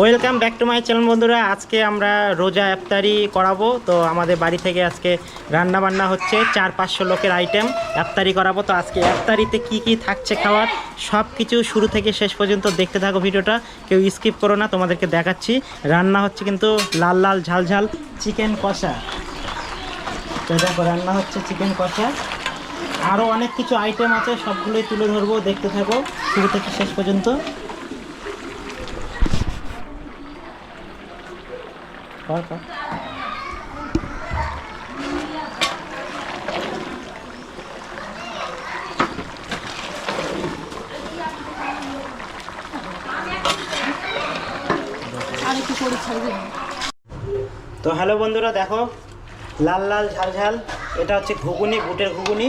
Welcome back to my channel বন্ধুরা। আজকে আমরা রোজা ইফতারি করাবো। তো আমাদের বাড়ি থেকে আজকে রান্না বান্না হচ্ছে, 400-500 লোকের আইটেম ইফতারি করাবো। তো আজকে ইফতারিতে কি কি থাকছে খাওয়ার সব কিছু শুরু থেকে শেষ পর্যন্ত দেখতে থাকো ভিডিওটা, কেউ স্কিপ করো না। তোমাদেরকে দেখাচ্ছি রান্না হচ্ছে কিন্তু লাল লাল ঝাল ঝাল চিকেন কষা। তো দেখো রান্না হচ্ছে চিকেন কষা, আরও অনেক কিছু আইটেম আছে, সবগুলোই তুলে ধরবো, দেখতে থাকো শুরু থেকে শেষ পর্যন্ত। তো হ্যালো বন্ধুরা, দেখো লাল লাল ঝাল ঝাল, এটা হচ্ছে ঘুগনি, বুটের ঘুগনি।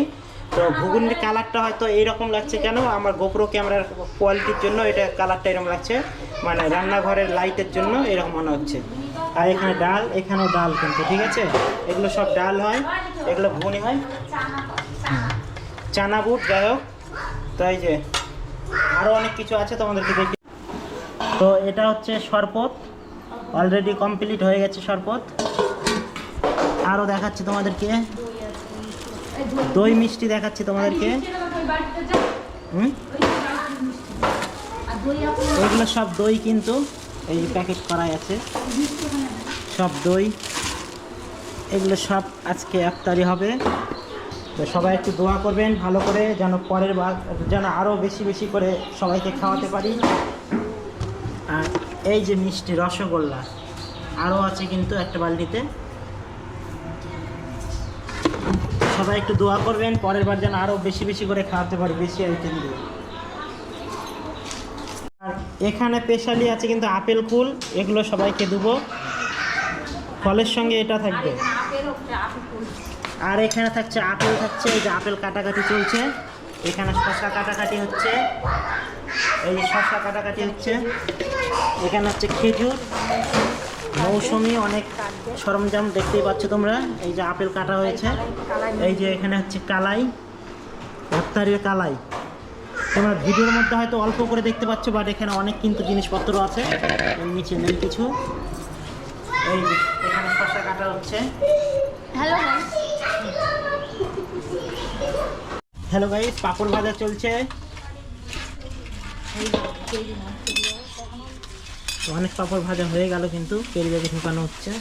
তো ঘুগনির কালারটা হয়তো এইরকম লাগছে কেন, আমার গোপ্রো ক্যামেরার কোয়ালিটির জন্য এটা কালারটা এরকম লাগছে, মানে রান্নাঘরের লাইটের জন্য এরকম মনে হচ্ছে। আর এখানে ডাল, এখানেও ডাল, কিন্তু ঠিক আছে, এগুলো সব ডাল হয়, এগুলো ঘুগনি হয়, চানা বুট, যাই হোক। তো এই যে আরও অনেক কিছু আছে, তোমাদেরকে দেখি। তো এটা হচ্ছে শরবত, অলরেডি কমপ্লিট হয়ে গেছে শরবত। আরও দেখাচ্ছি তোমাদেরকে দই মিষ্টি, দেখাচ্ছি তোমাদেরকে। এগুলো সব দই, কিন্তু এই প্যাকেট করাই আছে সব দই, এগুলো সব আজকে ইফতারি হবে। তো সবাই একটু দোয়া করবেন ভালো করে, যেন পরের বার যেন আরও বেশি বেশি করে সবাইকে খাওয়াতে পারি। আর এই যে মিষ্টি রসগোল্লা আরও আছে কিন্তু একটা বালতিতে। সবাই একটু দোয়া করবেন পরের বার যেন আরও বেশি বেশি করে খাওয়াতে পারি, বেশি আইটেম দিয়ে। আর এখানে স্পেশালি আছে কিন্তু আপেল কুল, এগুলো সবাইকে দেবো, ফলের সঙ্গে এটা থাকবে। আর এখানে থাকছে আপেল, থাকছে এই যে আপেল কাটাকাটি চলছে, এখানে শসা কাটাকাটি হচ্ছে, এই যে শসা কাটাকাটি হচ্ছে, এখানে হচ্ছে খেজুর, মৌসুমি, অনেক সরঞ্জাম দেখতেই পাচ্ছ তোমরা। এই যে আপেল কাটা হয়েছে, এই যে এখানে হচ্ছে কালাই, ইফতারির কালাই। তোমরা ভিডিওর মধ্যে হয়তো অল্প করে দেখতে পাচ্ছ, বাট এখানে অনেক কিন্তু জিনিসপত্র আছে, নিচে নেই কিছু। এই যে এখানে শসা কাটা হচ্ছে। হ্যালো গাইস, পাপড় ভাজা চলছে, অনেক পাপড় ভাজা হয়ে গেল, কিন্তু কেরি ব্যাগে ঢুকানো হচ্ছে।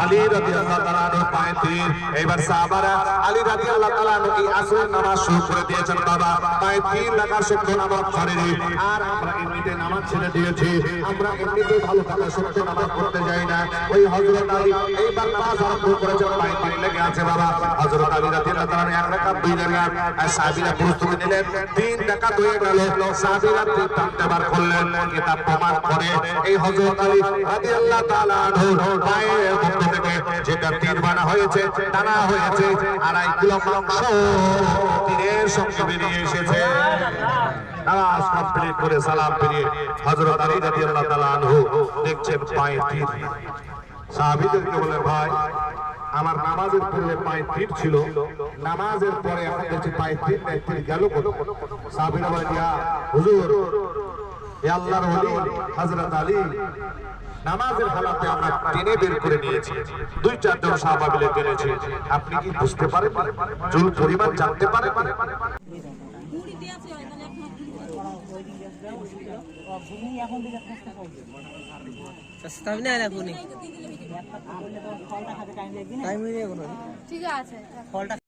আলী রাদিয়াল্লাহু তাআলা আনহু পায়তির, এবার সাহাবারা আলী রাদিয়াল্লাহু তাআলা আনহু এই আসরের নামাজ শুরু করে দিয়েছেন। বাবা পায়তির লাগা সত্য নামাজ ছাড়েনি, আর আমরা এমনিতে নামাজ ছেড়ে দিয়েছি, আমরা এমনিতে ভালো কাজ সত্য নামাজ পড়তে যাই না। ওই হযরত আলী এইবার নামাজ আরম্ভ করেছেন, পায়তির লেগে আছে। বাবা হযরত আলী রাদিয়াল্লাহু তাআলা এক রাকাত, দুই রাকাত, আর সাহাবীরা প্রস্তুতি নিলেন, তিন রাকাত হয়ে গেল। সাহাবীরা তিন তাকবীর করলেন, কিতাব প্রমাণ করে এই হযরত আলী রাদিয়াল্লাহু তাআলা আনহু পায়ের মধ্যে থেকে যেটা তীর বানা হয়েছে, টানা হয়েছে, 2.5 কিলো মাংস তীরের সঙ্গে বেরিয়ে এসেছে। নামাজ কমপ্লিট করে সালাম ফিরিয়ে হযরত আলী রাদিয়াল্লাহু তাআলা আনহু দেখছেন পায়ে তীর। সাহাবীদেরকে বলে, ভাই আমার নামাজের পূর্বে পায়ে তীর ছিল, নামাজের পরে এখন দেখছি পায়ে তীর নেই, তীর গেল কোথায়? সাহাবীরা বলে, ইয়া হুজুর, এ আল্লাহর ওলি হযরত আলী নামাজের হালাতে আমরা টেনে বের করে নিয়েছি, 2-4 জন সাহাবা মিলে টেনেছি, আপনি কি বুঝতে পারেন, চুল পরিমাণ জানতে পারেন? ঠিক আছে।